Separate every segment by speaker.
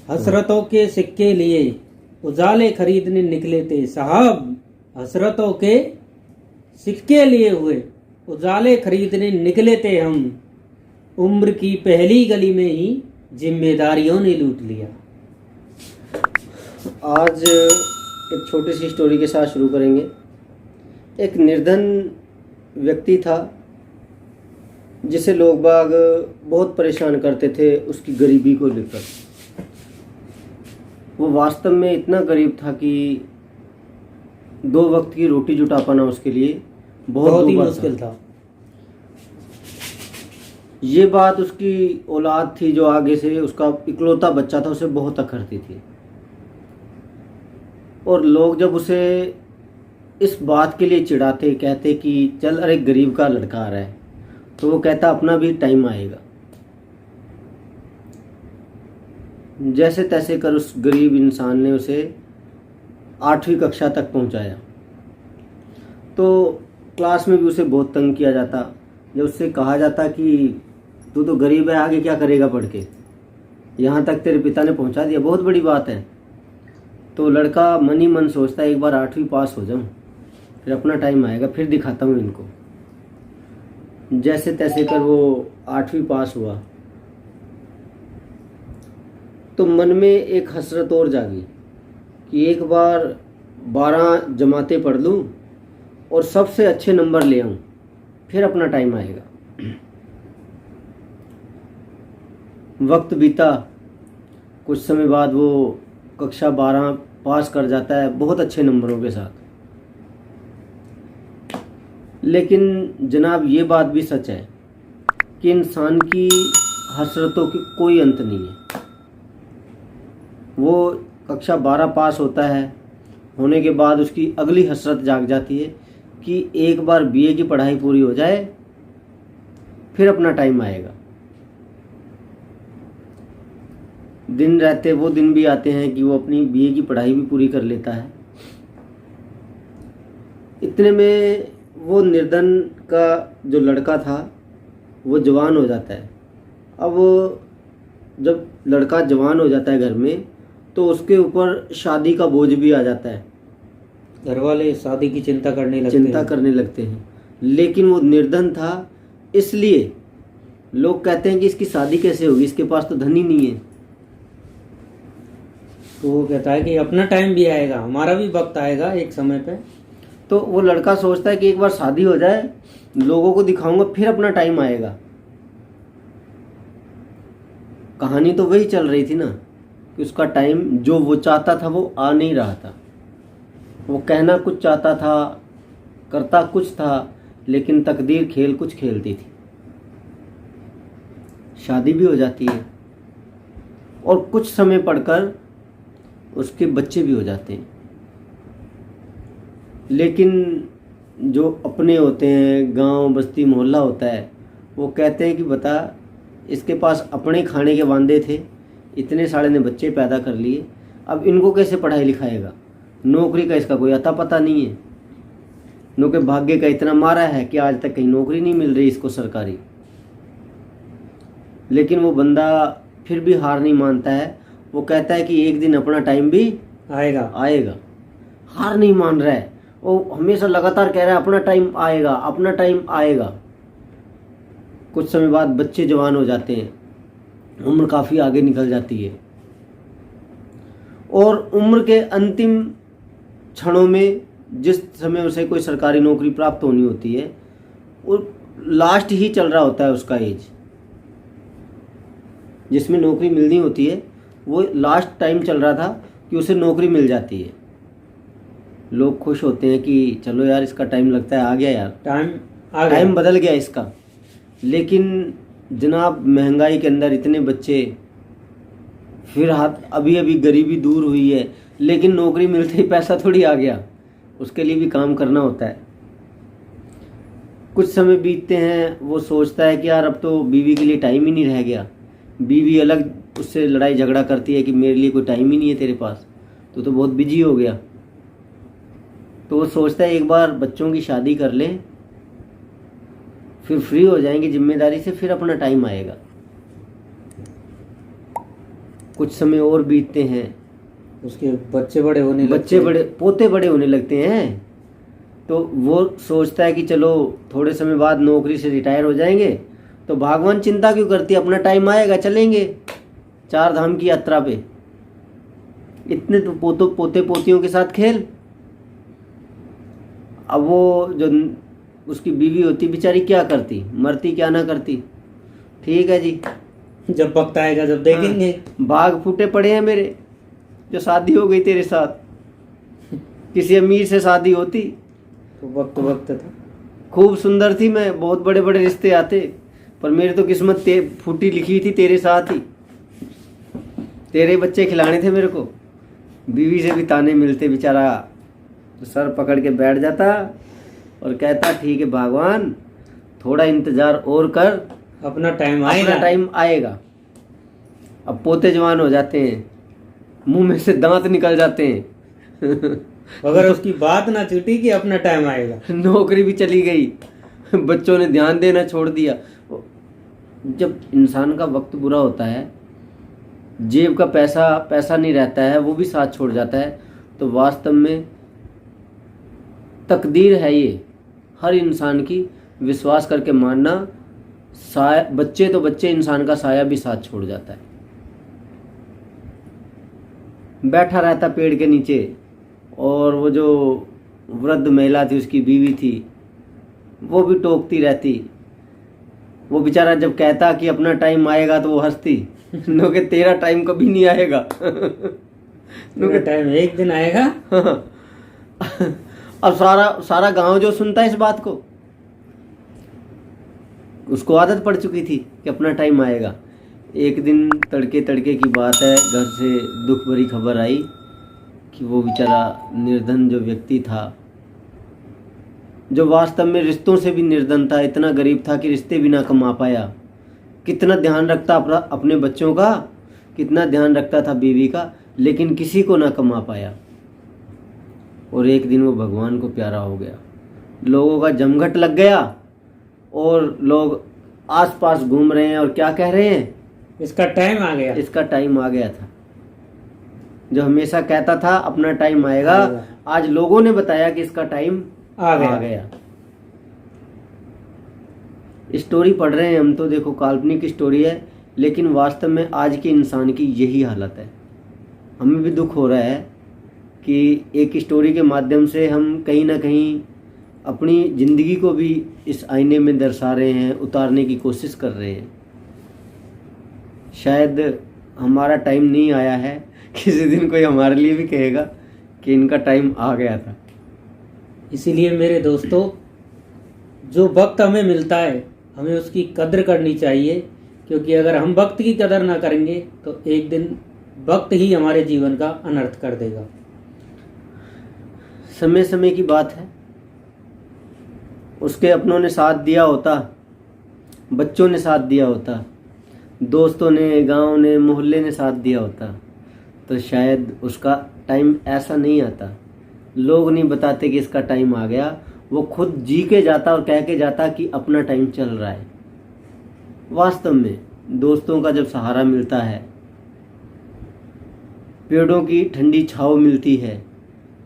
Speaker 1: हसरतों के सिक्के लिए उजाले खरीदने निकले थे साहब, हसरतों के सिक्के लिए हुए उजाले खरीदने निकले थे हम, उम्र की पहली गली में ही जिम्मेदारियों ने लूट लिया।
Speaker 2: आज एक छोटी सी स्टोरी के साथ शुरू करेंगे। एक निर्धन व्यक्ति था जिसे लोग बाग बहुत परेशान करते थे उसकी गरीबी को लेकर। वो वास्तव में इतना गरीब था कि 2 वक्त की रोटी जुटा पाना उसके लिए बहुत
Speaker 1: ही
Speaker 2: दूभर
Speaker 1: मुश्किल था।
Speaker 2: ये बात उसकी औलाद थी जो आगे से उसका इकलौता बच्चा था, उसे बहुत अखरती थी। और लोग जब उसे इस बात के लिए चिढ़ाते, कहते कि चल अरे गरीब का लड़का आ रहा है, तो वो कहता अपना भी टाइम आएगा। जैसे तैसे कर उस गरीब इंसान ने उसे 8वीं कक्षा तक पहुंचाया। तो क्लास में भी उसे बहुत तंग किया जाता। जब उससे कहा जाता कि तू तो गरीब है, आगे क्या करेगा पढ़ के, यहाँ तक तेरे पिता ने पहुंचा दिया, बहुत बड़ी बात है। तो लड़का मन ही मन सोचता है एक बार 8वीं पास हो जाऊं, फिर अपना टाइम आएगा, फिर दिखाता हूँ इनको। जैसे तैसे कर वो 8वीं पास हुआ तो मन में एक हसरत और जागी कि एक बार 12 जमातें पढ़ लूँ और सबसे अच्छे नंबर ले आऊँ, फिर अपना टाइम आएगा। वक्त बीता, कुछ समय बाद वो कक्षा 12 पास कर जाता है बहुत अच्छे नंबरों के साथ। लेकिन जनाब ये बात भी सच है कि इंसान की हसरतों की कोई अंत नहीं है। वो कक्षा 12 पास होता है, होने के बाद उसकी अगली हसरत जाग जाती है कि एक बार बीए की पढ़ाई पूरी हो जाए, फिर अपना टाइम आएगा। दिन रहते वो दिन भी आते हैं कि वो अपनी बीए की पढ़ाई भी पूरी कर लेता है। इतने में वो निर्धन का जो लड़का था वो जवान हो जाता है। अब जब लड़का जवान हो जाता है घर में, तो उसके ऊपर शादी का बोझ भी आ जाता है।
Speaker 1: घर वाले शादी की चिंता करने लगते हैं।
Speaker 2: लेकिन वो निर्धन था, इसलिए लोग कहते हैं कि इसकी शादी कैसे होगी, इसके पास तो धन ही नहीं है।
Speaker 1: तो वो कहता है कि अपना टाइम भी आएगा, हमारा भी वक्त आएगा एक समय पे।
Speaker 2: तो वो लड़का सोचता है कि एक बार शादी हो जाए, लोगों को दिखाऊंगा, फिर अपना टाइम आएगा। कहानी तो वही चल रही थी ना कि उसका टाइम जो वो चाहता था वो आ नहीं रहा था। वो कहना कुछ चाहता था, करता कुछ था, लेकिन तकदीर खेल कुछ खेलती थी। शादी भी हो जाती है और कुछ समय पढ़कर उसके बच्चे भी हो जाते हैं। लेकिन जो अपने होते हैं, गांव बस्ती मोहल्ला होता है, वो कहते हैं कि बता इसके पास अपने खाने के वांदे थे, इतने सारे ने बच्चे पैदा कर लिए, अब इनको कैसे पढ़ाई लिखाएगा, नौकरी का इसका कोई अता पता नहीं है। नौकरी भाग्य का इतना मारा है कि आज तक कहीं नौकरी नहीं मिल रही इसको सरकारी। लेकिन वो बंदा फिर भी हार नहीं मानता है। वो कहता है कि एक दिन अपना टाइम भी
Speaker 1: आएगा।
Speaker 2: हार नहीं मान रहा है, वो हमेशा लगातार कह रहा है अपना टाइम आएगा, अपना टाइम आएगा। कुछ समय बाद बच्चे जवान हो जाते हैं, उम्र काफ़ी आगे निकल जाती है और उम्र के अंतिम क्षणों में जिस समय उसे कोई सरकारी नौकरी प्राप्त होनी होती है, वो लास्ट ही चल रहा होता है उसका एज, जिसमें नौकरी मिलनी होती है, वो लास्ट टाइम चल रहा था कि उसे नौकरी मिल जाती है। लोग खुश होते हैं कि चलो यार इसका टाइम लगता है आ गया यार, टाइम बदल गया इसका। लेकिन जनाब महंगाई के अंदर इतने बच्चे, फिर हाथ अभी अभी गरीबी दूर हुई है, लेकिन नौकरी मिलते ही पैसा थोड़ी आ गया, उसके लिए भी काम करना होता है। कुछ समय बीतते हैं, वो सोचता है कि यार अब तो बीवी के लिए टाइम ही नहीं रह गया। बीवी अलग उससे लड़ाई झगड़ा करती है कि मेरे लिए कोई टाइम ही नहीं है तेरे पास, तो बहुत बिजी हो गया। तो वो सोचता है एक बार बच्चों की शादी कर लें, फिर फ्री हो जाएंगे जिम्मेदारी से, फिर अपना टाइम आएगा। कुछ समय और बीतते हैं,
Speaker 1: उसके बच्चे बड़े होने लगते
Speaker 2: बच्चे बड़े, पोते बड़े होने लगते हैं, तो वो सोचता है कि चलो थोड़े समय बाद नौकरी से रिटायर हो जाएंगे, तो भगवान चिंता क्यों करती है, अपना टाइम आएगा चलेंगे 4 धाम की यात्रा पे। इतने तो पोते पोतियों के साथ खेल। अब वो जो उसकी बीवी होती बेचारी क्या करती, मरती क्या ना करती। ठीक है जी,
Speaker 1: जब वक्त आएगा जब देखेंगे।
Speaker 2: हाँ, बाग फूटे पड़े हैं मेरे, जो शादी हो गई तेरे साथ, किसी अमीर से शादी होती
Speaker 1: तो वक्त था।
Speaker 2: खूब सुंदर थी मैं, बहुत बड़े बड़े रिश्ते आते, पर मेरी तो किस्मत फूटी लिखी थी तेरे साथ ही। तेरे बच्चे खिलाने थे मेरे को, बीवी से भी ताने मिलते, बेचारा तो सर पकड़ के बैठ जाता और कहता ठीक है भगवान थोड़ा इंतजार और कर,
Speaker 1: अपना टाइम आएगा,
Speaker 2: अपना टाइम आएगा। अब पोते जवान हो जाते हैं, मुंह में से दांत निकल जाते हैं
Speaker 1: अगर उसकी बात ना छूटी कि अपना टाइम आएगा।
Speaker 2: नौकरी भी चली गई, बच्चों ने ध्यान देना छोड़ दिया। जब इंसान का वक्त बुरा होता है, जेब का पैसा नहीं रहता है, वो भी साथ छोड़ जाता है, तो वास्तव में तकदीर है ये हर इंसान की। विश्वास करके मानना, बच्चे तो बच्चे, इंसान का साया भी साथ छोड़ जाता है। बैठा रहता पेड़ के नीचे, और वो जो वृद्ध महिला थी, उसकी बीवी थी, वो भी टोकती रहती। वो बेचारा जब कहता कि अपना टाइम आएगा तो वो हंसती, नो कि तेरा टाइम कभी नहीं आएगा
Speaker 1: नो कि टाइम एक दिन आएगा।
Speaker 2: अब सारा गांव जो सुनता है इस बात को, उसको आदत पड़ चुकी थी कि अपना टाइम आएगा। एक दिन तड़के की बात है, घर से दुख भरी खबर आई कि वो बेचारा निर्धन जो व्यक्ति था, जो वास्तव में रिश्तों से भी निर्धन था, इतना गरीब था कि रिश्ते भी ना कमा पाया। कितना ध्यान रखता अपने बच्चों का, कितना ध्यान रखता था बीवी का, लेकिन किसी को ना कमा पाया। और एक दिन वो भगवान को प्यारा हो गया, लोगों का जमघट लग गया, और लोग आसपास घूम रहे हैं और क्या कह रहे हैं,
Speaker 1: इसका टाइम आ गया।
Speaker 2: इसका टाइम आ गया था। जो हमेशा कहता था अपना टाइम आएगा, आज लोगों ने बताया कि इसका टाइम आ गया। स्टोरी पढ़ रहे हैं हम तो, देखो काल्पनिक स्टोरी है, लेकिन वास्तव में आज के इंसान की यही हालत है। हमें भी दुख हो रहा है कि एक स्टोरी के माध्यम से हम कहीं ना कहीं अपनी ज़िंदगी को भी इस आईने में दर्शा रहे हैं, उतारने की कोशिश कर रहे हैं। शायद हमारा टाइम नहीं आया है, किसी दिन कोई हमारे लिए भी कहेगा कि इनका टाइम आ गया था।
Speaker 1: इसीलिए मेरे दोस्तों, जो वक्त हमें मिलता है हमें उसकी कदर करनी चाहिए, क्योंकि अगर हम वक्त की कदर ना करेंगे तो एक दिन वक्त ही हमारे जीवन का अनर्थ कर देगा।
Speaker 2: समय समय की बात है, उसके अपनों ने साथ दिया होता, बच्चों ने साथ दिया होता, दोस्तों ने, गांव ने, मोहल्ले ने साथ दिया होता, तो शायद उसका टाइम ऐसा नहीं आता। लोग नहीं बताते कि इसका टाइम आ गया, वो खुद जी के जाता और कह के जाता कि अपना टाइम चल रहा है। वास्तव में दोस्तों का जब सहारा मिलता है, पेड़ों की ठंडी छांव मिलती है,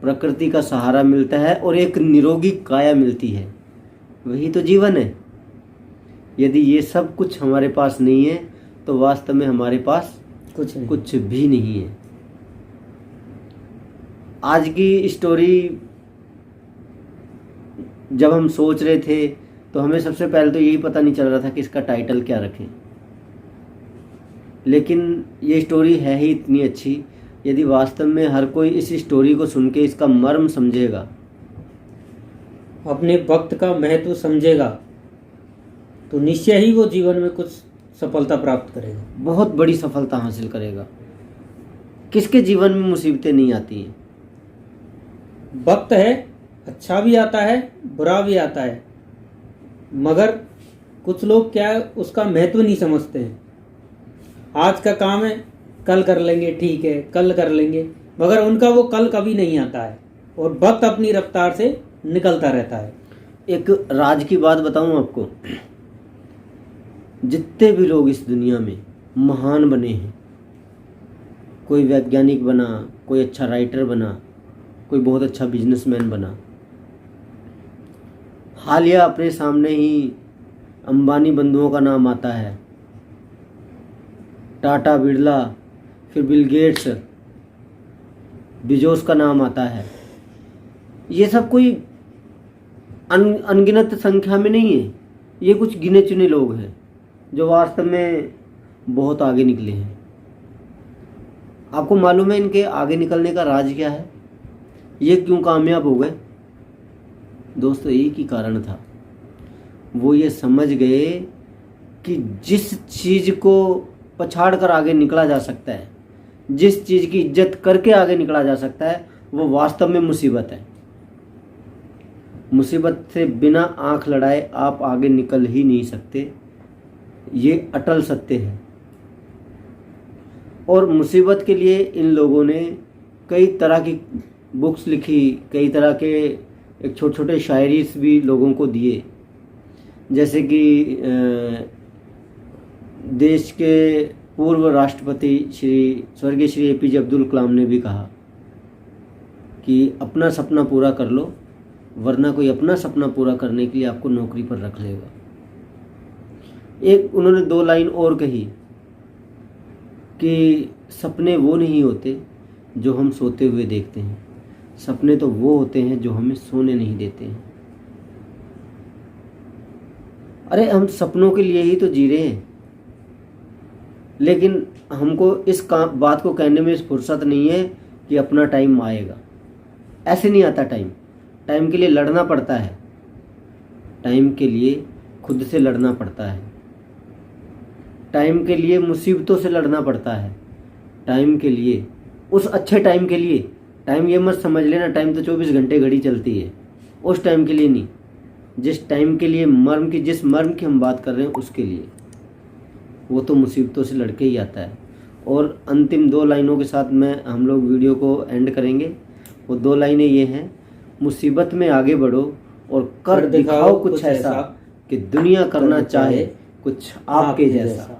Speaker 2: प्रकृति का सहारा मिलता है, और एक निरोगी काया मिलती है, वही तो जीवन है। यदि ये सब कुछ हमारे पास नहीं है तो वास्तव में हमारे पास कुछ भी नहीं है। आज की स्टोरी जब हम सोच रहे थे तो हमें सबसे पहले तो यही पता नहीं चल रहा था कि इसका टाइटल क्या रखें, लेकिन ये स्टोरी है ही इतनी अच्छी। यदि वास्तव में हर कोई इस स्टोरी को सुन के इसका मर्म समझेगा,
Speaker 1: अपने वक्त का महत्व समझेगा, तो निश्चय ही वो जीवन में कुछ सफलता प्राप्त करेगा,
Speaker 2: बहुत बड़ी सफलता हासिल करेगा। किसके जीवन में मुसीबतें नहीं आती हैं?
Speaker 1: वक्त है, अच्छा भी आता है, बुरा भी आता है, मगर कुछ लोग क्या उसका महत्व नहीं समझते हैं। आज का काम है, कल कर लेंगे, ठीक है कल कर लेंगे, मगर उनका वो कल कभी नहीं आता है, और वक्त अपनी रफ्तार से निकलता रहता है।
Speaker 2: एक राज की बात बताऊं आपको, जितने भी लोग इस दुनिया में महान बने हैं, कोई वैज्ञानिक बना, कोई अच्छा राइटर बना, कोई बहुत अच्छा बिजनेसमैन बना। हालिया अपने सामने ही अंबानी बंधुओं का नाम आता है, टाटा, बिरला, फिर बिल गेट्स, बिजोस का नाम आता है। ये सब कोई अनगिनत संख्या में नहीं है, ये कुछ गिने चुने लोग हैं जो वास्तव में बहुत आगे निकले हैं। आपको मालूम है इनके आगे निकलने का राज क्या है? ये क्यों कामयाब हो गए? दोस्तों, एक ही कारण था, वो ये समझ गए कि जिस चीज़ को पछाड़ कर आगे निकला जा सकता है, जिस चीज़ की इज्जत करके आगे निकला जा सकता है, वो वास्तव में मुसीबत है। मुसीबत से बिना आंख लड़ाए आप आगे निकल ही नहीं सकते, ये अटल सत्य है। और मुसीबत के लिए इन लोगों ने कई तरह की बुक्स लिखी, कई तरह के एक छोटे छोटे शायरीज भी लोगों को दिए। जैसे कि देश के पूर्व राष्ट्रपति स्वर्गीय श्री APJ अब्दुल कलाम ने भी कहा कि अपना सपना पूरा कर लो, वरना कोई अपना सपना पूरा करने के लिए आपको नौकरी पर रख लेगा। एक उन्होंने 2 लाइन और कही कि सपने वो नहीं होते जो हम सोते हुए देखते हैं, सपने तो वो होते हैं जो हमें सोने नहीं देते हैं। अरे हम सपनों के लिए ही तो जी रहे हैं, लेकिन हमको इस बात को कहने में फुर्सत नहीं है कि अपना टाइम आएगा। ऐसे नहीं आता टाइम। टाइम के लिए लड़ना पड़ता है, टाइम के लिए खुद से लड़ना पड़ता है, टाइम के लिए मुसीबतों से लड़ना पड़ता है, टाइम के लिए, उस अच्छे टाइम के लिए। टाइम ये मत समझ लेना टाइम तो 24 घंटे घड़ी चलती है, उस टाइम के लिए नहीं। जिस टाइम के लिए जिस मर्म की हम बात कर रहे हैं उसके लिए, वो तो मुसीबतों से लड़के ही आता है। और अंतिम 2 लाइनों के साथ हम लोग वीडियो को एंड करेंगे। वो 2 लाइनें ये हैं, मुसीबत में आगे बढ़ो और कर दिखाओ कुछ ऐसा कि दुनिया करना चाहे कुछ आपके जैसा।